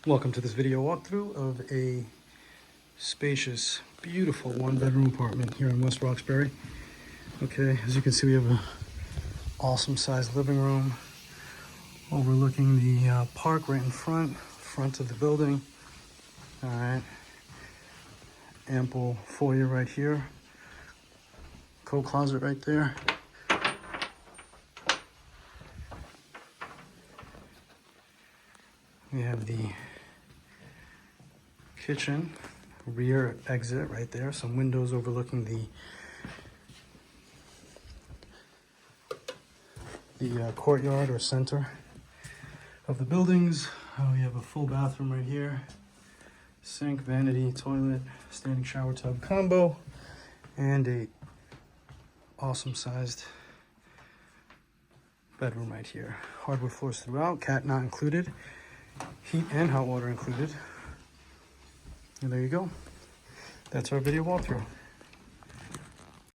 Welcome to this video walkthrough of a spacious, beautiful one-bedroom apartment here in West Roxbury. Okay, as you can see, we have an awesome sized living room overlooking the park right in front of the building. All right, ample foyer right here, coat closet right there. We have the kitchen, rear exit right there, some windows overlooking the courtyard or center of the buildings. We have a full bathroom right here, sink, vanity, toilet, standing shower tub combo, and a awesome sized bedroom right here. Hardwood floors throughout, cat not included, heat and hot water included. And there you go. That's our video walkthrough.